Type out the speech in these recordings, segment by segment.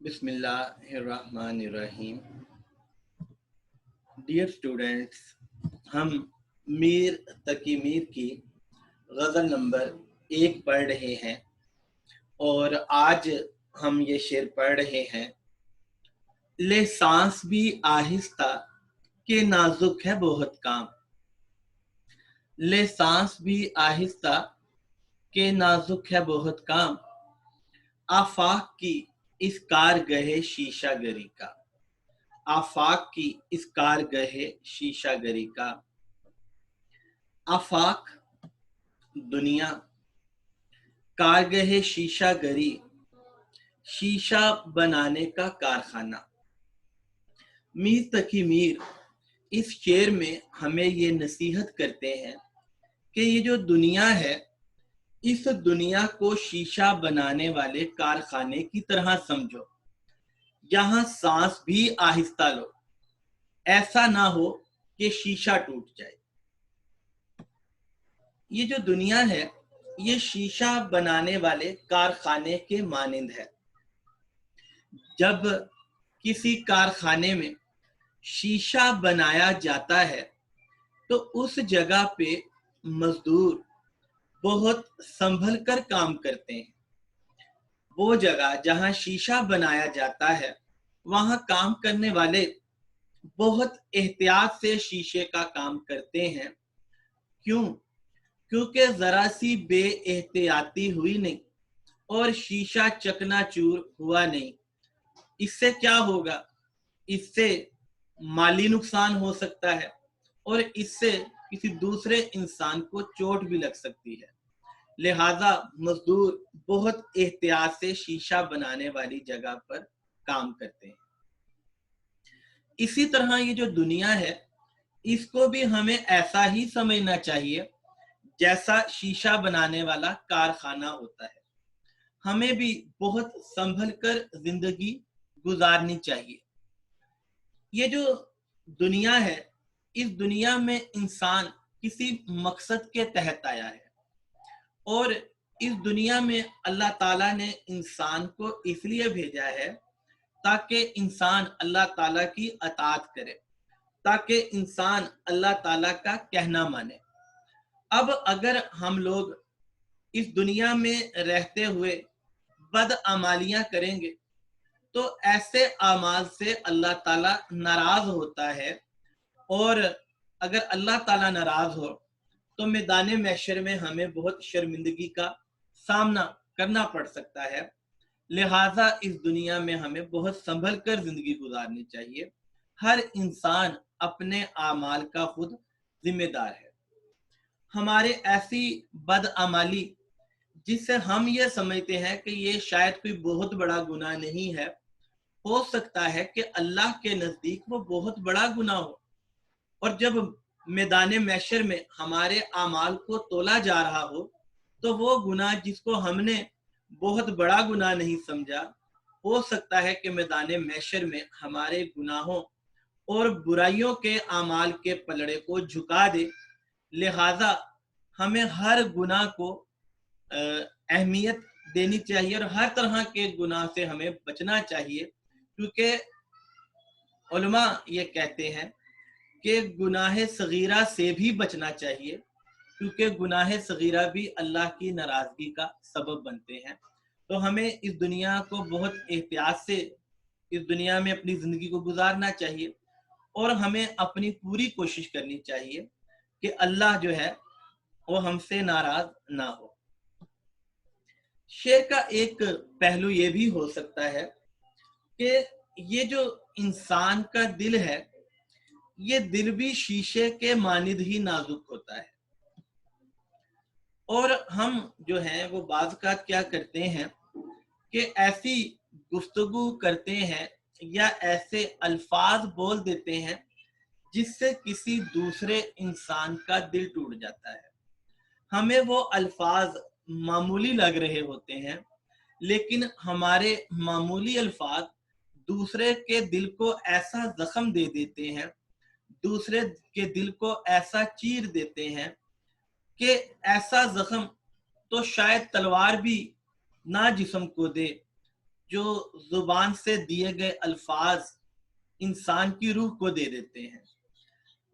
बिस्मिल्लाहिर्रहमानिर्रहीम। Dear students, हम मीर तकी मीर की गज़ल नंबर 1 पढ़ रहे हैं और आज हम ये शेर पढ़ रहे हैं। ले सांस भी आहिस्ता के नाजुक है बहुत काम, ले सांस भी आहिस्ता के नाजुक है बहुत काम, आफाक की इस कारगहे शीशा गरी का, आफाक की इस कारगहे शीशा गरी का। आफाक दुनिया, कारगहे शीशा गरी शीशा बनाने का कारखाना। मीर तकी मीर इस शेर में हमें ये नसीहत करते हैं कि ये जो दुनिया है, इस दुनिया को शीशा बनाने वाले कारखाने की तरह समझो। यहाँ सांस भी आहिस्ता लो, ऐसा ना हो कि शीशा टूट जाए। ये जो दुनिया है, ये शीशा बनाने वाले कारखाने के मानिंद है। जब किसी कारखाने में शीशा बनाया जाता है तो उस जगह पे मजदूर बहुत संभल कर काम करते हैं। वो जगह जहां शीशा बनाया जाता है, वहां काम करने वाले बहुत एहतियात से शीशे का काम करते हैं। क्यों? क्योंकि जरा सी बेएहतियाती हुई नहीं और शीशा चकनाचूर हुआ नहीं। इससे क्या होगा? इससे माली नुकसान हो सकता है और इससे किसी दूसरे इंसान को चोट भी लग सकती है। लिहाजा मजदूर बहुत एहतियात से शीशा बनाने वाली जगह पर काम करते हैं। इसी तरह ये जो दुनिया है, इसको भी हमें ऐसा ही समझना चाहिए जैसा शीशा बनाने वाला कारखाना होता है। हमें भी बहुत संभल कर जिंदगी गुजारनी चाहिए। ये जो दुनिया है, इस दुनिया में इंसान किसी मकसद के तहत आया है और इस दुनिया में अल्लाह ताला ने इंसान को इसलिए भेजा है ताकि इंसान अल्लाह ताला की अताअत करे, ताकि इंसान अल्लाह ताला का कहना माने। अब अगर हम लोग इस दुनिया में रहते हुए बदअमालियां करेंगे तो ऐसे अमाल से अल्लाह ताला नाराज होता है और अगर अल्लाह ताला नाराज हो तो मैदान महशर में हमें बहुत शर्मिंदगी का सामना करना पड़ सकता है। लिहाजा इस दुनिया में हमें बहुत संभल कर जिंदगी गुजारनी चाहिए। हर इंसान अपने आमाल का खुद जिम्मेदार है। हमारे ऐसी बदअमाली जिससे हम ये समझते हैं कि ये शायद कोई बहुत बड़ा गुनाह नहीं है, हो सकता है कि अल्लाह के नजदीक वो बहुत बड़ा गुनाह हो। और जब मैदान महशर में हमारे आमाल को तोला जा रहा हो तो वो गुनाह जिसको हमने बहुत बड़ा गुनाह नहीं समझा, हो सकता है कि मैदान महशर में हमारे गुनाहों और बुराइयों के आमाल के पलड़े को झुका दे। लिहाजा हमें हर गुनाह को अहमियत देनी चाहिए और हर तरह के गुनाह से हमें बचना चाहिए, क्योंकि उलमा ये कहते हैं कि गुनाह सगीरा से भी बचना चाहिए, क्योंकि गुनाह सगीरा भी अल्लाह की नाराजगी का सबब बनते हैं। तो हमें इस दुनिया को बहुत एहतियात से इस दुनिया में अपनी ज़िंदगी को गुजारना चाहिए और हमें अपनी पूरी कोशिश करनी चाहिए कि अल्लाह जो है वो हमसे नाराज ना हो। शेर का एक पहलू ये भी हो सकता है कि ये जो इंसान का दिल है, ये दिल भी शीशे के मानिद ही नाजुक होता है और हम जो हैं वो बाज़ का क्या करते हैं कि ऐसी गुफ्तगू करते हैं या ऐसे अल्फाज बोल देते हैं जिससे किसी दूसरे इंसान का दिल टूट जाता है। हमें वो अल्फाज मामूली लग रहे होते हैं, लेकिन हमारे मामूली अल्फाज दूसरे के दिल को ऐसा जख्म दे देते हैं, दूसरे के दिल को ऐसा चीर देते हैं कि ऐसा जख्म तो शायद तलवार भी ना जिस्म को दे, جو زبان سے دیے گئے الفاظ انسان کی روح کو دے دیتے ہیں.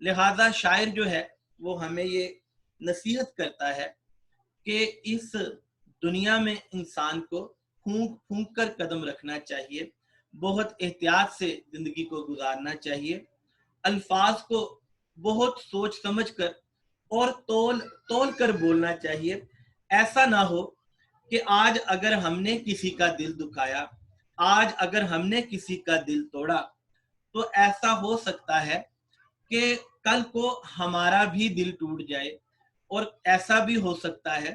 لہذا شاعر جو ہے وہ ہمیں یہ نصیحت کرتا ہے کہ اس دنیا میں انسان کو پھونک پھونک کر قدم رکھنا چاہیے، بہت احتیاط سے زندگی کو گزارنا چاہیے، الفاظ کو بہت سوچ سمجھ کر اور تول کر بولنا چاہیے. ایسا نہ ہو کہ آج اگر ہم نے کسی کا دل دکھایا، آج اگر ہم نے کسی کا دل توڑا، تو ایسا ہو سکتا ہے کہ کل کو ہمارا بھی دل ٹوٹ جائے، اور ایسا بھی ہو سکتا ہے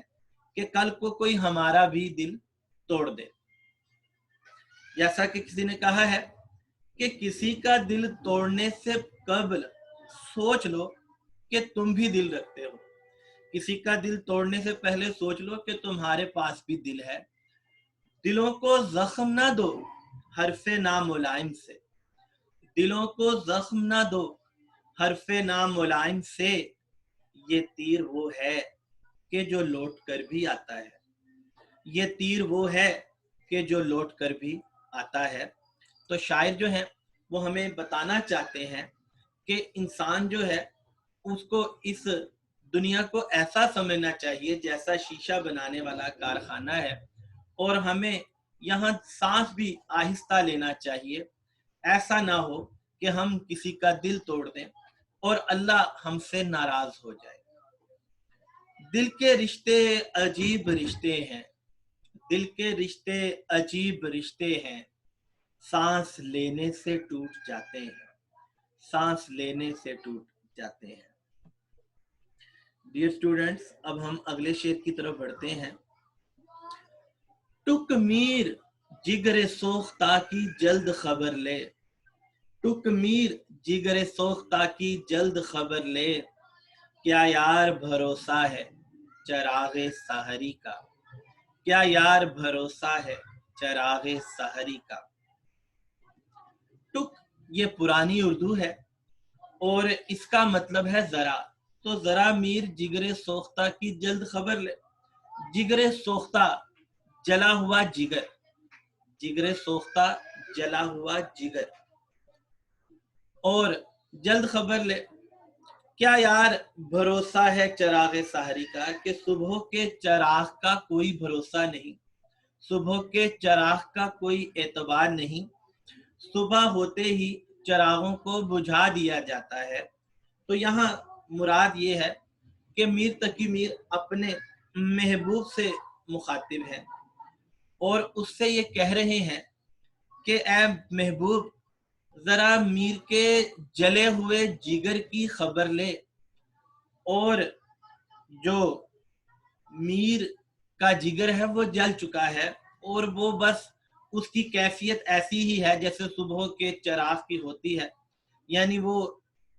کہ کل کو کوئی ہمارا بھی دل توڑ دے. جیسا کہ کسی نے کہا ہے کہ کسی کا دل توڑنے سے قبل سوچ لو کہ تم بھی دل رکھتے ہو. کسی کا دل توڑنے سے پہلے سوچ لو کہ تمہارے پاس بھی دل ہے. دلوں کو زخم نہ دو حرف ناملائم سے، دلوں کو زخم نہ دو حرف ناملائم سے، یہ تیر وہ ہے کہ جو لوٹ کر بھی آتا ہے، یہ تیر وہ ہے کہ جو لوٹ کر بھی آتا ہے. تو شاعر جو ہیں وہ ہمیں بتانا چاہتے ہیں کہ انسان جو ہے اس کو اس دنیا کو ایسا سمجھنا چاہیے جیسا شیشہ بنانے والا کارخانہ ہے، اور ہمیں یہاں سانس بھی آہستہ لینا چاہیے. ایسا نہ ہو کہ ہم کسی کا دل توڑ دیں اور اللہ ہم سے ناراض ہو جائے. دل کے رشتے عجیب رشتے ہیں، دل کے رشتے عجیب رشتے ہیں، سانس لینے سے ٹوٹ جاتے ہیں، سانس لینے سے ٹوٹ جاتے ہیں. ڈیئر اسٹوڈنٹس، اب ہم اگلے شعر کی طرف بڑھتے ہیں. ٹک میر جگر سوختہ کی جلد خبر لے، ٹک میر جگر سوختہ کی جلد خبر لے، کیا یار بھروسہ ہے چراغ سحری کا، کیا یار بھروسہ ہے چراغ سحری کا. ٹک یہ پرانی اردو ہے اور اس کا مطلب ہے ذرا. تو ذرا میر جگر سوختہ کی جلد خبر لے. جگر سوختہ جلا ہوا جگر، جگر سوختہ جلا ہوا جگر، اور جلد خبر لے. کیا یار بھروسہ ہے چراغ سحری کا، کہ صبح کے چراغ کا کوئی بھروسہ نہیں، صبح کے چراغ کا کوئی اعتبار نہیں، صبح ہوتے ہی چراغوں کو بجھا دیا جاتا ہے. تو یہاں مراد یہ ہے کہ میر تقی میر اپنے محبوب سے مخاطب ہیں اور اس سے یہ کہہ رہے ہیں کہ اے محبوب، ذرا میر کے جلے ہوئے جگر کی خبر لے. اور جو میر کا جگر ہے وہ جل چکا ہے، اور وہ بس اس کی کیفیت ایسی ہی ہے جیسے صبح کے چراغ کی ہوتی ہے، یعنی وہ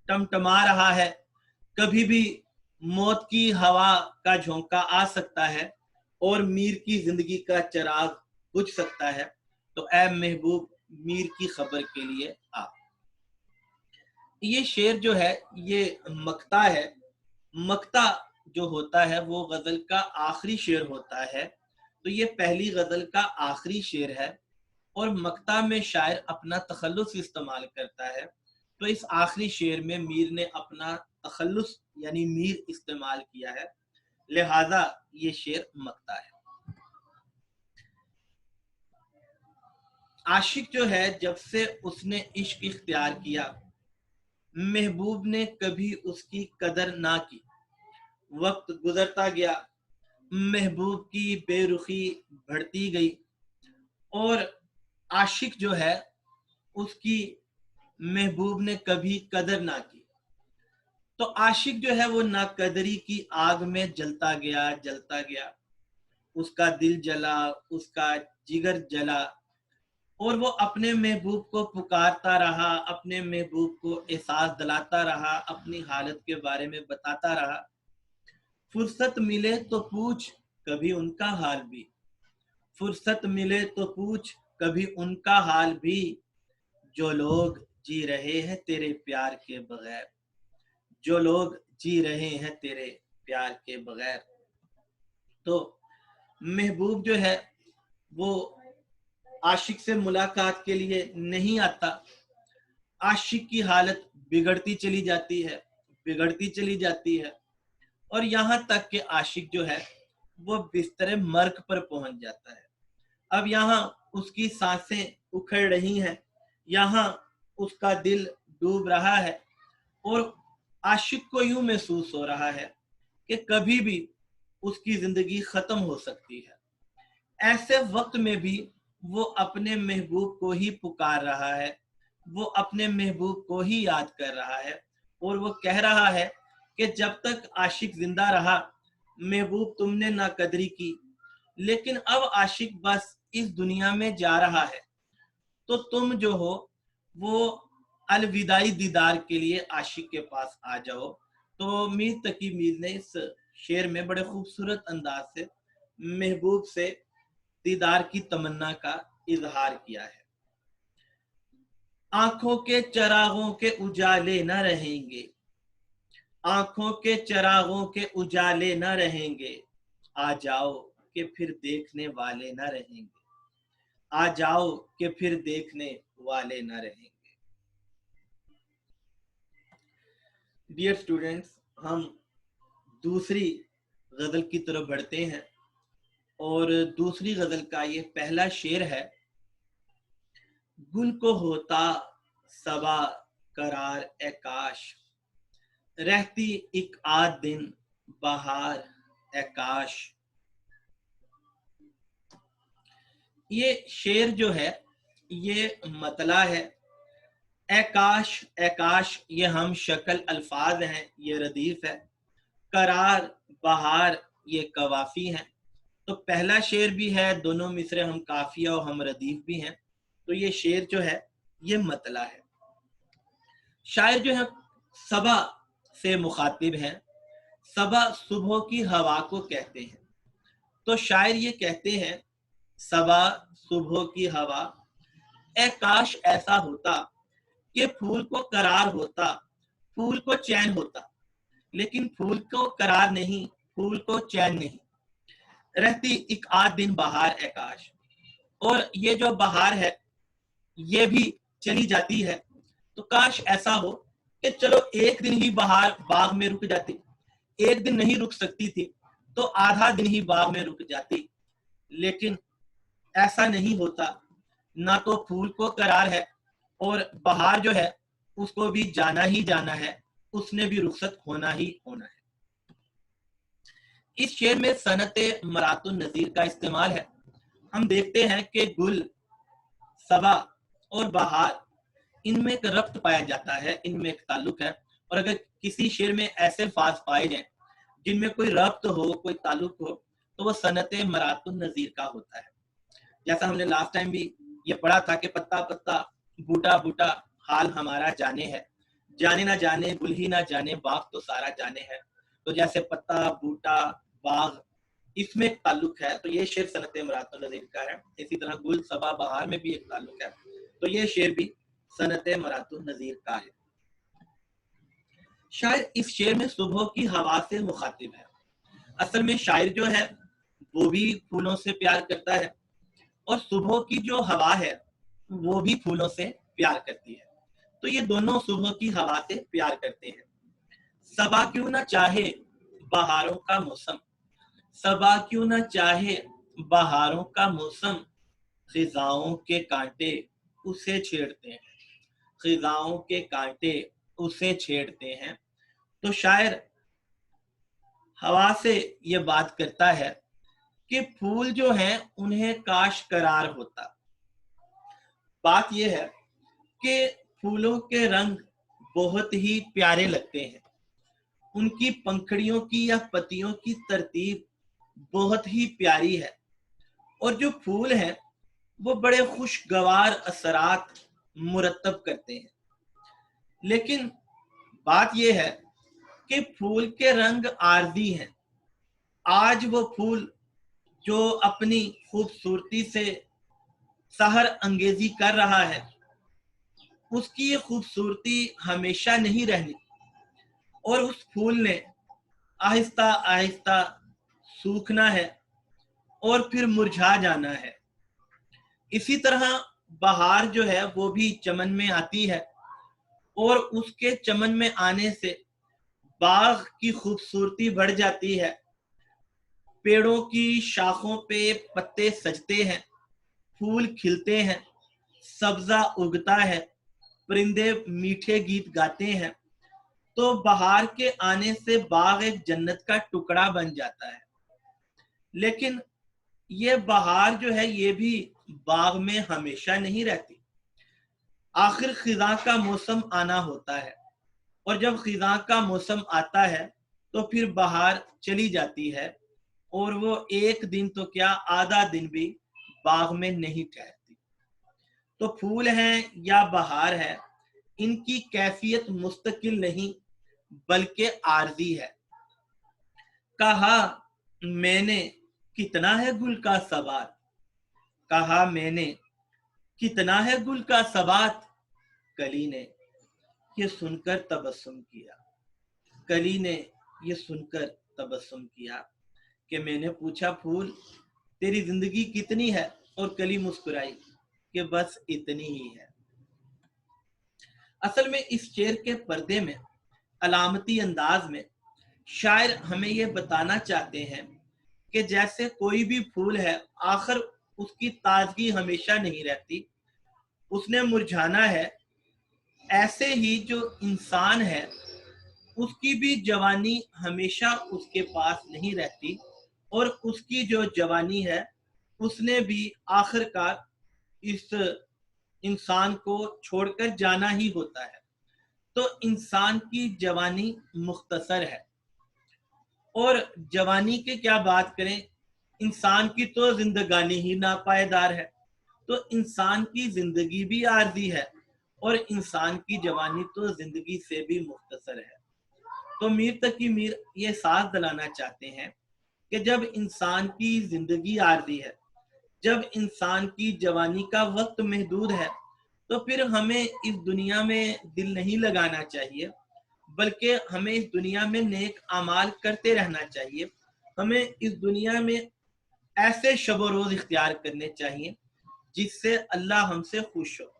ٹمٹما رہا ہے. کبھی بھی موت کی ہوا کا جھونکا آ سکتا ہے اور میر کی زندگی کا چراغ بجھ سکتا ہے. تو اے محبوب، میر کی خبر کے لیے آ. یہ شعر جو ہے یہ مقطع ہے. مقطع جو ہوتا ہے وہ غزل کا آخری شعر ہوتا ہے. تو یہ پہلی غزل کا آخری شعر ہے اور مقطع میں شاعر اپنا تخلص استعمال کرتا ہے. تو اس آخری شعر میں میر نے اپنا تخلص یعنی میر استعمال کیا ہے، لہذا یہ شعر مقطع ہے. عاشق جو ہے جب سے اس نے عشق اختیار کیا، محبوب نے کبھی اس کی قدر نہ کی. وقت گزرتا گیا، محبوب کی بے رخی بڑھتی گئی، اور عاشق جو ہے اس کی محبوب نے کبھی قدر نہ کی. تو عاشق جو ہے وہ ناقدری کی آگ میں جلتا گیا جلتا گیا. اس کا دل جلا، اس کا جگر جلا، اور وہ اپنے محبوب کو پکارتا رہا، اپنے محبوب کو احساس دلاتا رہا، اپنی حالت کے بارے میں بتاتا رہا. فرصت ملے تو پوچھ کبھی ان کا حال بھی، فرصت ملے تو پوچھ کبھی ان کا حال بھی، جو لوگ جی رہے ہیں تیرے پیار کے بغیر، جو لوگ جی رہے ہیں تیرے پیار کے بغیر. تو محبوب جو ہے وہ आशिक से मुलाकात के लिए नहीं आता, आशिक की हालत बिगड़ती चली जाती है और यहाँ तक कि आशिक जो है वो बिस्तर मर्ग पर पहुंच जाता है। अब यहाँ उसकी सांसें उखड़ रही हैं, यहाँ उसका दिल डूब रहा है और आशिक को यूं महसूस हो रहा है कि कभी भी उसकी जिंदगी खत्म हो सकती है। ऐसे वक्त में भी वो अपने महबूब को ही पुकार रहा है, वो अपने महबूब को ही याद कर रहा है और वो कह रहा है कि जब तक आशिक जिंदा रहा महबूब तुमने ना कदरी की, लेकिन अब आशिक बस इस दुनिया में जा रहा है तो तुम जो हो वो अलविदाई दीदार के लिए आशिक के पास आ जाओ। तो मीर तकी मीर ने इस शेर में बड़े खूबसूरत अंदाज से महबूब से दीदार की तमन्ना का इजहार किया है। आंखों के चरागों के उजाले न रहेंगे, आंखों के चरागों के उजाले न रहेंगे, आ जाओ कि फिर देखने वाले न रहेंगे, आ जाओ कि फिर देखने वाले न रहेंगे। डियर स्टूडेंट्स, हम दूसरी गजल की तरफ बढ़ते हैं और दूसरी गजल का ये पहला शेर है। गुल को होता सबा करार ए काश, रहती एक आध दिन बहार ए काश। ये शेर जो है ये मतला है। ए काश ये हम शक्ल अल्फाज हैं, ये रदीफ है। करार बहार ये कवाफी हैं। तो पहला शेर भी है, दोनों मिसरे हम काफिया और हम रदीफ भी हैं। तो ये शेर जो है ये मतला है। शायर जो है सबा से मुखातिब हैं। सबा सुबह की हवा को कहते हैं। तो शायर ये कहते हैं सबा सुबह की हवा, ए काश ऐसा होता कि फूल को करार होता, फूल को चैन होता, लेकिन फूल को करार नहीं, फूल को चैन नहीं। रहती एक आध दिन बहार ए काश, और ये जो बहार है ये भी चली जाती है। तो काश ऐसा हो कि चलो एक दिन ही बहार बाग में रुक जाती, एक दिन नहीं रुक सकती थी तो आधा दिन ही बाग में रुक जाती, लेकिन ऐसा नहीं होता। ना तो फूल को करार है और बहार जो है उसको भी जाना ही जाना है, उसने भी रुखसत होना ही होना है। इस शेर में सनत मरातुन नजीर का इस्तेमाल है। हम देखते हैं कि गुल, सबा और बहार, इनमें एक रब्त पाया जाता है, इनमें एक ताल्लुक है। और अगर किसी शेर में ऐसे अल्फाज पाए जाएं जिनमें कोई रब्त हो, कोई ताल्लुक हो, तो वो सनत मरातुन नजीर का होता है। जैसा हमने लास्ट टाइम भी ये पढ़ा था कि पत्ता पत्ता बूटा बूटा हाल हमारा जाने है, जाने ना जाने गुल ही ना जाने बाग तो सारा जाने है। तो जैसे पत्ता बूटा बाग, इसमें एक ताल्लुक है। तो ये शेर सनत मरातुन नजीर का है। इसी तरह गुल सबा बहार में भी एक ताल्लुक है। तो ये शेर भी सनत मरातुन नजीर का है। शायर इस शेर में सुबह की हवा से मुखातिब है। असल में शायर जो है वो भी फूलों से प्यार करता है और सुबह की जो हवा है वो भी फूलों से प्यार करती है। तो ये दोनों सुबह की हवा से प्यार करते हैं। सबा क्यों ना चाहे बहारों का मौसम, सबा क्यों ना चाहे बहारों का मौसम, खिजाओं के कांटे उसे छेड़ते हैं, खिजाओं के कांटे उसे छेड़ते हैं। तो शायर हवा से ये बात करता है कि फूल जो हैं उन्हें काश करार होता। बात यह है कि फूलों के रंग बहुत ही प्यारे लगते हैं, उनकी पंखड़ियों की या पत्तियों की तरतीब बहुत ही प्यारी है और जो फूल हैं वो बड़े खुशगवार असरात मुरतब करते हैं। लेकिन बात यह है कि फूल के रंग आर्जी हैं। आज वो फूल जो अपनी खूबसूरती से सहर अंगेजी कर रहा है, उसकी ये खूबसूरती हमेशा नहीं रहनी और उस फूल ने आहिस्ता आहिस्ता सूखना है और फिर मुरझा जाना है। इसी तरह बहार जो है वो भी चमन में आती है और उसके चमन में आने से बाग की खूबसूरती बढ़ जाती है। पेड़ों की शाखों पे पत्ते सजते हैं, फूल खिलते हैं, सब्जा उगता है, परिंदे मीठे गीत गाते हैं। तो बहार के आने से बाग एक जन्नत का टुकड़ा बन जाता है। लेकिन ये बहार जो है ये भी बाग में हमेशा नहीं रहती। आखिर खिज़ां का मौसम आना होता है और जब खिज़ां का मौसम आता है तो फिर बहार चली जाती है और वो एक दिन तो क्या आधा दिन भी बाग में नहीं ठहरती। तो फूल हैं या बहार है, इनकी कैफियत मुस्तकिल नहीं बल्कि आरजी है। कहा मैंने कितना है गुल का सबात, कहा मैंने कितना है गुल का सबात, कली ने ये सुनकर तबस्सुम किया। कली ने ये सुनकर तबस्सुम किया कि मैंने पूछा फूल तेरी जिंदगी कितनी है, और कली मुस्कुराई कि बस इतनी ही है। असल में इस शेर के पर्दे में अलामती अंदाज में शायर हमें ये बताना चाहते हैं कि जैसे कोई भी फूल है, आखिर उसकी ताजगी हमेशा नहीं रहती, उसने मुरझाना है। ऐसे ही जो इंसान है उसकी भी जवानी हमेशा उसके पास नहीं रहती और उसकी जो जवानी है उसने भी आखिरकार इस इंसान को छोड़कर जाना ही होता है। तो इंसान की जवानी मुख्तसर है और जवानी की क्या बात करें, इंसान की तो जिंदगानी ही नापायदार है। तो इंसान की जिंदगी भी आर्जी है और इंसान की जवानी तो जिंदगी से भी मुख्तसर है। तो मीर तकी मीर ये साथ दिलाना चाहते हैं कि जब इंसान की जिंदगी आर्जी है, जब इंसान की जवानी का वक्त महदूद है, तो फिर हमें इस दुनिया में दिल नहीं लगाना चाहिए, बल्कि हमें इस दुनिया में नेक अमाल करते रहना चाहिए। हमें इस दुनिया में ऐसे शब रोज इख्तियार करने चाहिए जिससे अल्लाह हमसे खुश हो।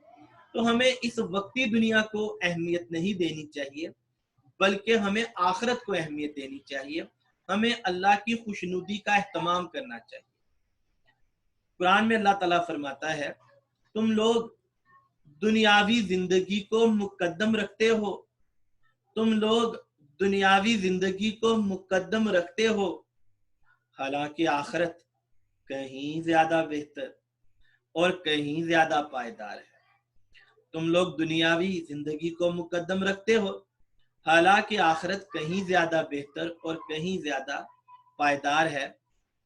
तो हमें इस वक्ती दुनिया को अहमियत नहीं देनी चाहिए, बल्कि हमें आखिरत को अहमियत देनी चाहिए। हमें अल्लाह की खुशनुदी का एहतमाम करना चाहिए। कुरान में अल्लाह ताला फरमाता है, तुम लोग दुनियावी जिंदगी को मुकद्दम रखते हो, तुम लोग दुनियावी जिंदगी को मुकद्दम रखते हो, हालांकि आखिरत कहीं ज्यादा बेहतर और कहीं ज्यादा पायदार है। तुम लोग दुनियावी जिंदगी को मुकद्दम रखते हो, हालांकि आखिरत कहीं ज्यादा बेहतर और कहीं ज्यादा पायदार है।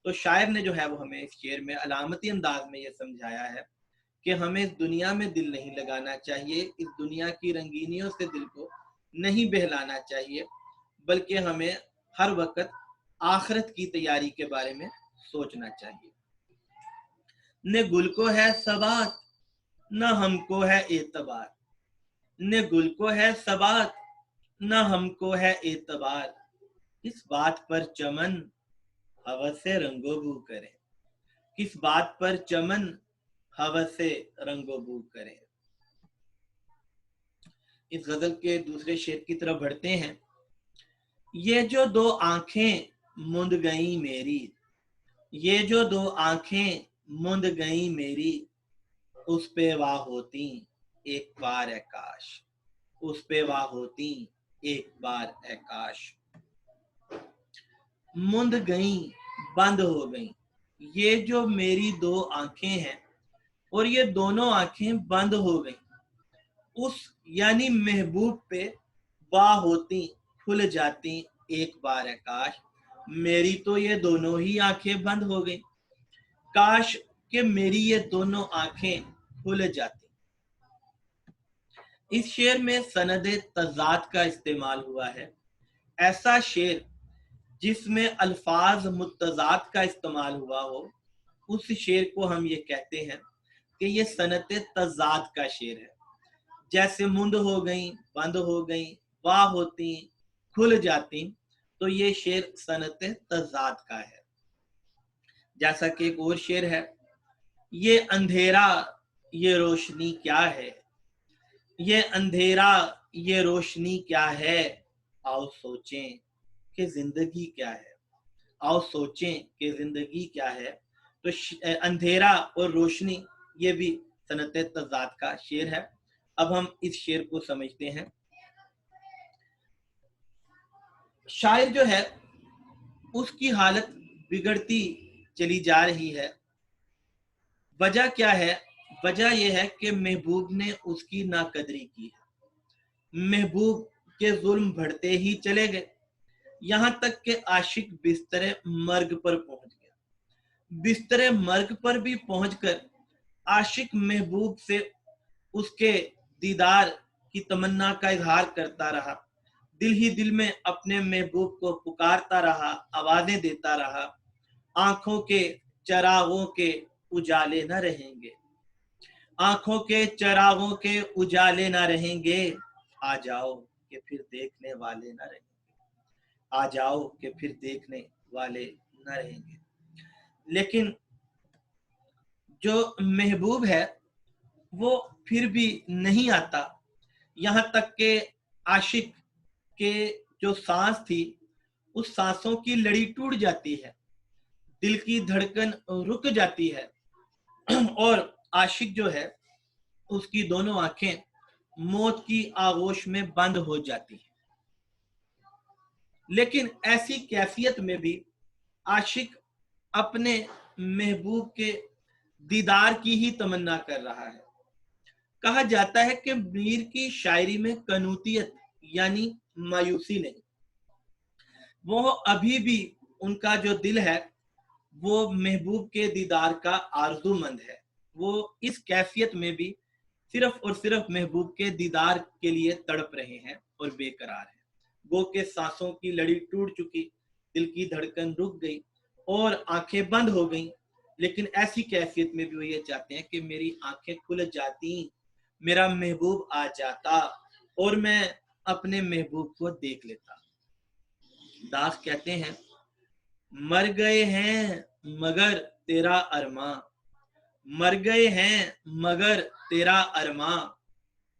तो शायर ने जो है वो हमें इस शेर में अलामती अंदाज में ये समझाया है कि हमें इस दुनिया में दिल नहीं लगाना चाहिए, इस दुनिया की रंगीनियों से दिल को नहीं बहलाना चाहिए, बल्कि हमें हर वक्त आखिरत की तैयारी के बारे में सोचना चाहिए। न गुल को है सबात न हमको है एतबार, न गुल को है सबात न हमको है एतबार, किस बात पर चमन हवस से रंगो बू करे, किस बात पर चमन हवस से रंगो बू करे। इस गजल के दूसरे शेर की तरफ बढ़ते हैं। ये जो दो आंखें मुंद गई मेरी, ये जो दो आंखें मुंद गई मेरी, उस पे वाह होती एक बार है काश, उस पे वाह होती एक बार है काश। मुंद गई, बंद हो गई, ये जो मेरी दो आंखें हैं और ये दोनों आंखें बंद हो गई, उस यानी महबूब पे वाह होती खुल जाती एक बार है काश। मेरी तो ये दोनों ही आंखें बंद हो गई, काश कि मेरी ये दोनों आंखें खुल जाती। इस शेर में सनद तजाद का इस्तेमाल हुआ है। ऐसा शेर जिसमें अल्फाज मुतजाद का इस्तेमाल हुआ हो, उस शेर को हम ये कहते हैं कि ये सनत तजाद का शेर है। जैसे मुंद हो गई, बंद हो गई, वाह होती, खुल जाती, तो ये शेर सनत तजाद का है। जैसा कि एक और शेर है, ये अंधेरा ये रोशनी क्या है, ये अंधेरा ये रोशनी क्या है, आओ सोचें कि जिंदगी क्या है, आओ सोचें कि जिंदगी क्या है। तो अंधेरा और रोशनी ये भी सनत तज़ाद का शेर है। अब हम इस शेर को समझते हैं। शायर जो है उसकी हालत बिगड़ती चली जा रही है। वजह क्या है? वजह यह है कि महबूब ने उसकी नाकदरी की है। महबूब के जुल्म बढ़ते ही चले गए, यहाँ तक कि आशिक बिस्तरे मर्ग पर पहुंच गया। बिस्तरे मर्ग पर भी पहुंचकर आशिक महबूब से उसके दीदार की तमन्ना का इजहार करता रहा। दिल ही दिल में अपने महबूब को पुकारता रहा, आवाजें देता रहा। आंखों के चरागों के उजाले न रहेंगे, आंखों के चरागों के उजाले न रहेंगे, आ जाओ कि फिर देखने वाले न रहेंगे, आ जाओ कि फिर देखने वाले न रहेंगे। लेकिन जो महबूब है वो फिर भी नहीं आता। यहाँ तक के आशिक के जो सांस थी उस सांसों की लड़ी टूट जाती है, दिल की धड़कन रुक जाती है और आशिक जो है उसकी दोनों आंखें मौत की आगोश में बंद हो जाती है। लेकिन ऐसी कैफियत में भी आशिक अपने महबूब के दीदार की ही तमन्ना कर रहा है। कहा जाता है कि मीर की शायरी में कनूतियत यानी मायूसी नहीं, वो अभी भी उनका जो दिल है वो महबूब के दीदार का आरज़ूमंद है। वो इस कैफियत में भी सिर्फ और सिर्फ महबूब के दीदार के लिए तड़प रहे हैं और बेकरार हैं। गो के सांसों की लड़ी टूट चुकी, दिल की धड़कन रुक गई और आंखें बंद हो गईं। लेकिन ऐसी कैफियत में भी वो ये चाहते हैं कि मेरी आंखें खुल जाती, मेरा महबूब आ जाता और मैं अपने महबूब को देख लेता। दास कहते हैं, मर गए हैं मगर तेरा अरमां, मर गए हैं मगर तेरा अरमां,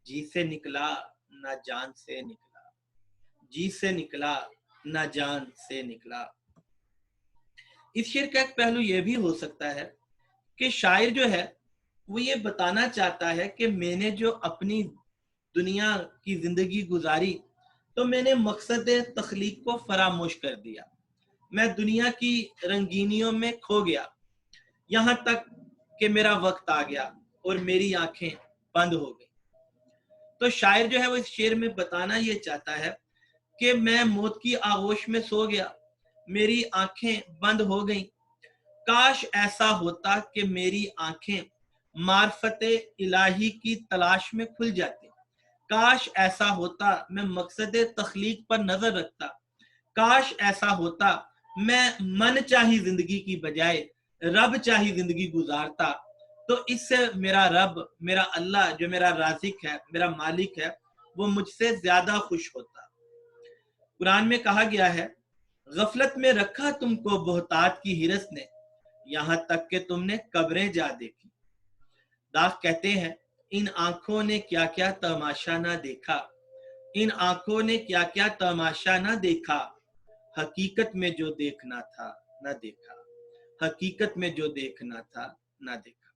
जी से निकला ना जान से निकला, जी से निकला ना जान से निकला। इस शेर का एक पहलू यह भी हो सकता है कि शायर जो है वो ये बताना चाहता है कि मैंने जो अपनी दुनिया की जिंदगी गुजारी तो मैंने मकसद तख्लीक को फरामोश कर दिया, मैं दुनिया की रंगीनियों में खो गया, यहाँ तक कि मेरा वक्त आ गया और मेरी आंखें बंद हो गई। तो शायर जो है वो इस शेर में बताना ये चाहता है कि मैं मौत की आगोश में सो गया, मेरी आंखें बंद हो गईं। काश ऐसा होता कि मेरी आंखें मार्फते इलाही की तलाश में खुल जाती, काश ऐसा होता मैं मकसद तख्लीक पर नजर रखता, काश ऐसा होता मैं मन चाही जिंदगी की बजाय रब चाही जिंदगी गुजारता, तो इससे मेरा रब, मेरा अल्लाह जो मेरा राज़िक है, मेरा मालिक है, वो मुझसे ज्यादा खुश होता। कुरान में कहा गया है, गफलत में रखा तुमको बोहतात की हिरस ने, यहाँ तक कि तुमने कब्रें जा देखी। दास कहते हैं, इन आंखों ने क्या क्या तमाशा ना देखा, इन आंखों ने क्या क्या तमाशा ना देखा, हकीकत में जो देखना था ना देखा, हकीकत में जो देखना था ना देखा।